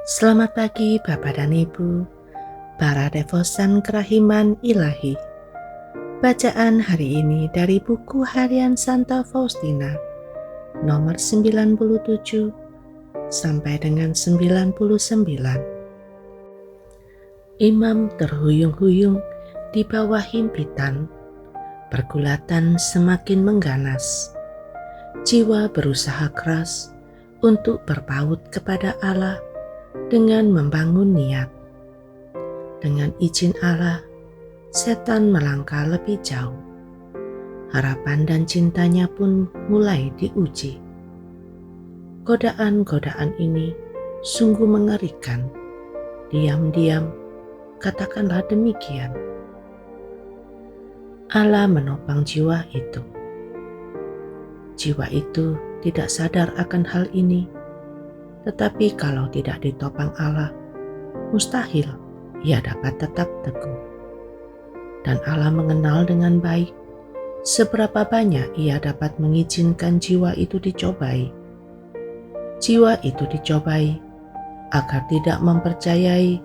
Selamat pagi Bapak dan Ibu, para devosan kerahiman ilahi. Bacaan hari ini dari buku harian Santa Faustina, nomor 97 sampai dengan 99. Imam terhuyung-huyung di bawah himpitan, pergulatan semakin mengganas. Jiwa berusaha keras untuk berpaut kepada Allah dengan membangun niat. Dengan izin Allah, setan melangkah lebih jauh. Harapan dan cintanya pun mulai diuji. Godaan-godaan ini sungguh mengerikan. Diam-diam, katakanlah demikian. Allah menopang jiwa itu. Jiwa itu tidak sadar akan hal ini. Tetapi kalau tidak ditopang Allah, mustahil ia dapat tetap teguh. Dan Allah mengenal dengan baik seberapa banyak ia dapat mengizinkan jiwa itu dicobai. Jiwa itu dicobai agar tidak mempercayai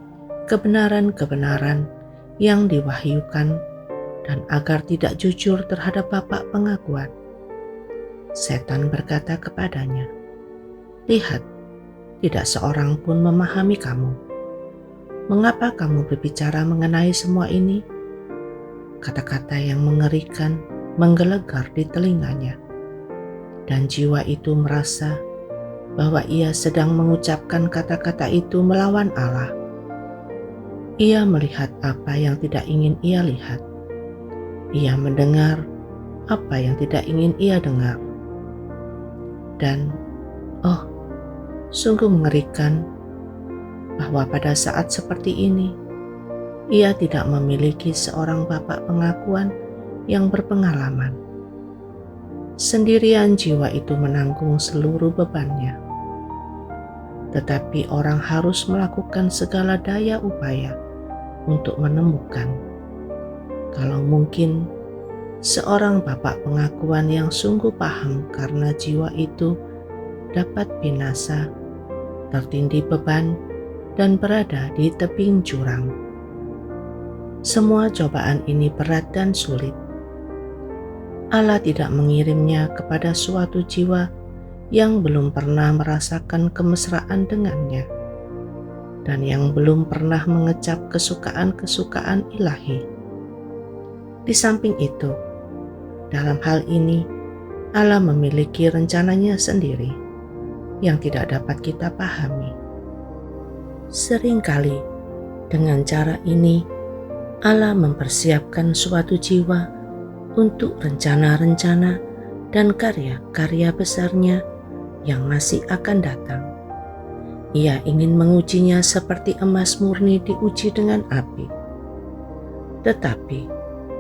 kebenaran-kebenaran yang diwahyukan dan agar tidak jujur terhadap Bapa pengakuan. Setan berkata kepadanya, "Lihat, tidak seorang pun memahami kamu. Mengapa kamu berbicara mengenai semua ini?" Kata-kata yang mengerikan menggelegar di telinganya. Dan jiwa itu merasa bahwa ia sedang mengucapkan kata-kata itu melawan Allah. Ia melihat apa yang tidak ingin ia lihat. Ia mendengar apa yang tidak ingin ia dengar. Dan, sungguh mengerikan bahwa pada saat seperti ini, ia tidak memiliki seorang bapak pengakuan yang berpengalaman. Sendirian jiwa itu menanggung seluruh bebannya. Tetapi orang harus melakukan segala daya upaya untuk menemukan, kalau mungkin, seorang bapak pengakuan yang sungguh paham karena jiwa itu dapat binasa, tertindih beban, dan berada di tebing jurang. Semua cobaan ini berat dan sulit. Allah tidak mengirimnya kepada suatu jiwa yang belum pernah merasakan kemesraan dengannya dan yang belum pernah mengecap kesukaan-kesukaan ilahi. Di samping itu, dalam hal ini, Allah memiliki rencananya sendiri yang tidak dapat kita pahami. Seringkali, dengan cara ini, Allah mempersiapkan suatu jiwa untuk rencana-rencana dan karya-karya besarnya yang masih akan datang. Ia ingin mengujinya seperti emas murni diuji dengan api. Tetapi,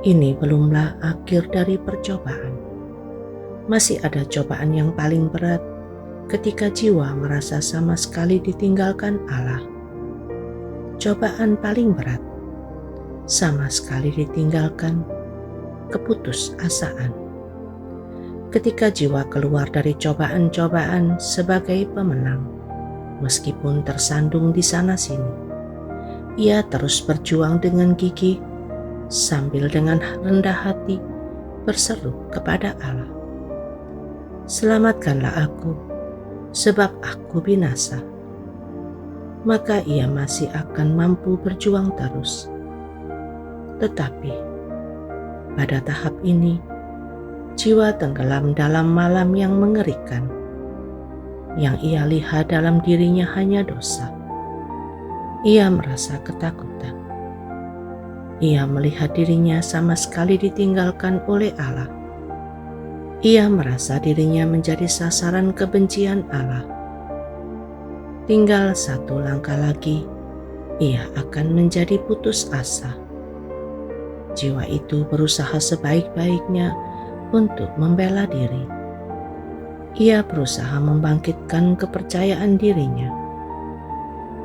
ini belumlah akhir dari percobaan. Masih ada cobaan yang paling berat ketika jiwa merasa sama sekali ditinggalkan Allah. Cobaan paling berat, sama sekali ditinggalkan, keputusasaan. Ketika jiwa keluar dari cobaan-cobaan sebagai pemenang, meskipun tersandung di sana-sini, ia terus berjuang dengan gigih sambil dengan rendah hati berseru kepada Allah, "Selamatkanlah aku, sebab aku binasa." Maka ia masih akan mampu berjuang terus. Tetapi pada tahap ini, jiwa tenggelam dalam malam yang mengerikan. Yang ia lihat dalam dirinya hanya dosa. Ia merasa ketakutan. Ia melihat dirinya sama sekali ditinggalkan oleh Allah. Ia merasa dirinya menjadi sasaran kebencian Allah. Tinggal satu langkah lagi, ia akan menjadi putus asa. Jiwa itu berusaha sebaik-baiknya untuk membela diri. Ia berusaha membangkitkan kepercayaan dirinya.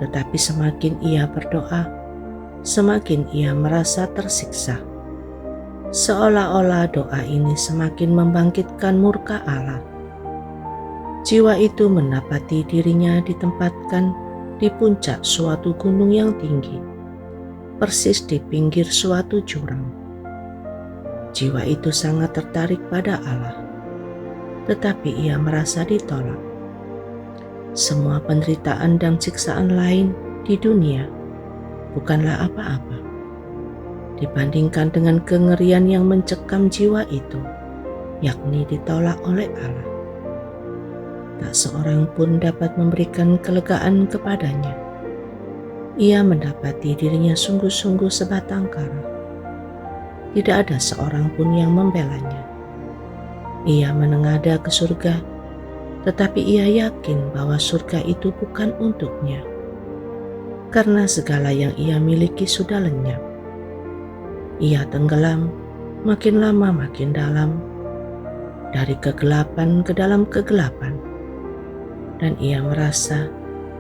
Tetapi semakin ia berdoa, semakin ia merasa tersiksa. Seolah-olah doa ini semakin membangkitkan murka Allah. Jiwa itu mendapati dirinya ditempatkan di puncak suatu gunung yang tinggi, persis di pinggir suatu jurang. Jiwa itu sangat tertarik pada Allah, tetapi ia merasa ditolak. Semua penderitaan dan siksaan lain di dunia bukanlah apa-apa dibandingkan dengan kengerian yang mencekam jiwa itu, yakni ditolak oleh Allah. Tak seorang pun dapat memberikan kelegaan kepadanya. Ia mendapati dirinya sungguh-sungguh sebatang kara. Tidak ada seorang pun yang membelanya. Ia menengadah ke surga, tetapi ia yakin bahwa surga itu bukan untuknya, karena segala yang ia miliki sudah lenyap. Ia tenggelam, makin lama makin dalam, dari kegelapan ke dalam kegelapan, dan ia merasa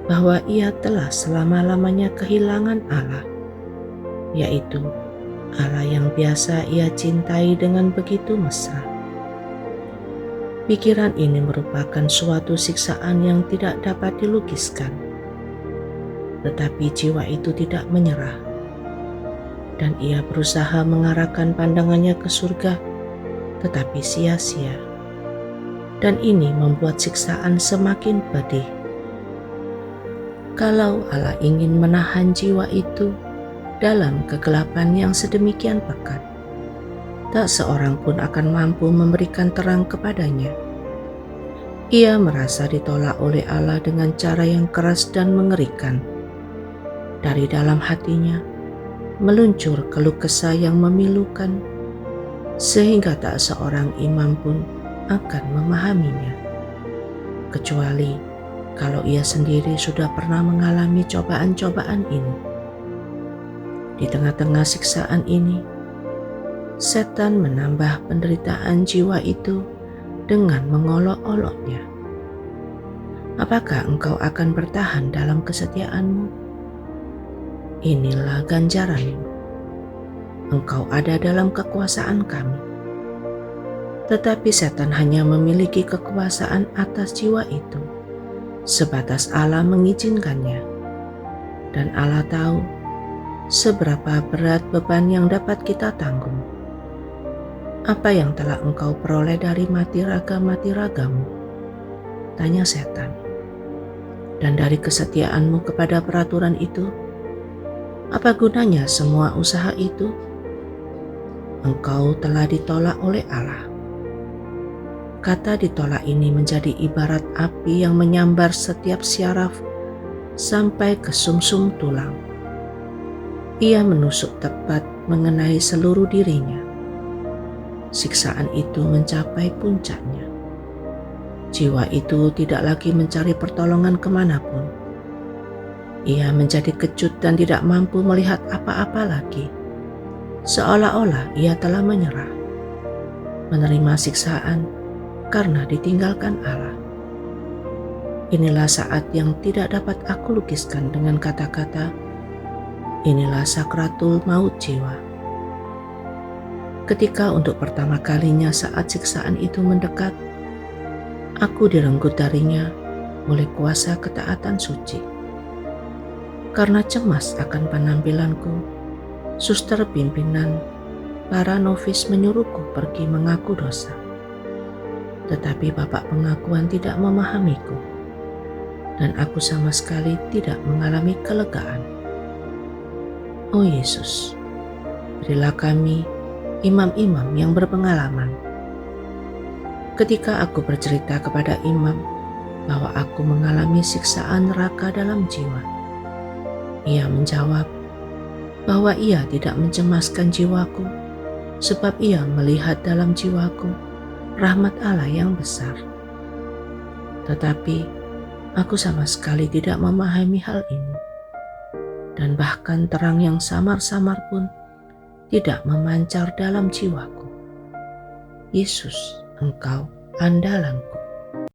bahwa ia telah selama-lamanya kehilangan Allah, yaitu Allah yang biasa ia cintai dengan begitu mesra. Pikiran ini merupakan suatu siksaan yang tidak dapat dilukiskan, tetapi jiwa itu tidak menyerah, dan ia berusaha mengarahkan pandangannya ke surga, tetapi sia-sia. Dan ini membuat siksaan semakin pedih. Kalau Allah ingin menahan jiwa itu dalam kegelapan yang sedemikian pekat, tak seorang pun akan mampu memberikan terang kepadanya. Ia merasa ditolak oleh Allah dengan cara yang keras dan mengerikan. Dari dalam hatinya meluncur keluh kesah yang memilukan, sehingga tak seorang imam pun akan memahaminya, kecuali kalau ia sendiri sudah pernah mengalami cobaan-cobaan ini. Di tengah-tengah siksaan ini, setan menambah penderitaan jiwa itu dengan mengolok-oloknya. Apakah engkau akan bertahan dalam kesetiaanmu? Inilah ganjaranmu. Engkau ada dalam kekuasaan kami. Tetapi setan hanya memiliki kekuasaan atas jiwa itu sebatas Allah mengizinkannya. Dan Allah tahu seberapa berat beban yang dapat kita tanggung. Apa yang telah engkau peroleh dari mati raga-mati-ragamu? Tanya setan. Dan dari kesetiaanmu kepada peraturan itu, apa gunanya semua usaha itu? Engkau telah ditolak oleh Allah. Kata ditolak ini menjadi ibarat api yang menyambar setiap syaraf sampai ke sumsum tulang. Ia menusuk tepat mengenai seluruh dirinya. Siksaan itu mencapai puncaknya. Jiwa itu tidak lagi mencari pertolongan kemanapun. Ia menjadi kecut dan tidak mampu melihat apa-apa lagi. Seolah-olah ia telah menyerah, menerima siksaan karena ditinggalkan Allah. Inilah saat yang tidak dapat aku lukiskan dengan kata-kata. Inilah sakratul maut jiwa. Ketika untuk pertama kalinya saat siksaan itu mendekat, aku direnggut darinya oleh kuasa ketaatan suci. Karena cemas akan penampilanku, suster pimpinan para novis menyuruhku pergi mengaku dosa. Tetapi Bapak pengakuan tidak memahamiku, dan aku sama sekali tidak mengalami kelegaan. Oh Yesus, berilah kami imam-imam yang berpengalaman. Ketika aku bercerita kepada imam bahwa aku mengalami siksaan neraka dalam jiwa, ia menjawab bahwa ia tidak mencemaskan jiwaku, sebab ia melihat dalam jiwaku rahmat Allah yang besar. Tetapi aku sama sekali tidak memahami hal ini, dan bahkan terang yang samar-samar pun tidak memancar dalam jiwaku. Yesus, Engkau andalanku.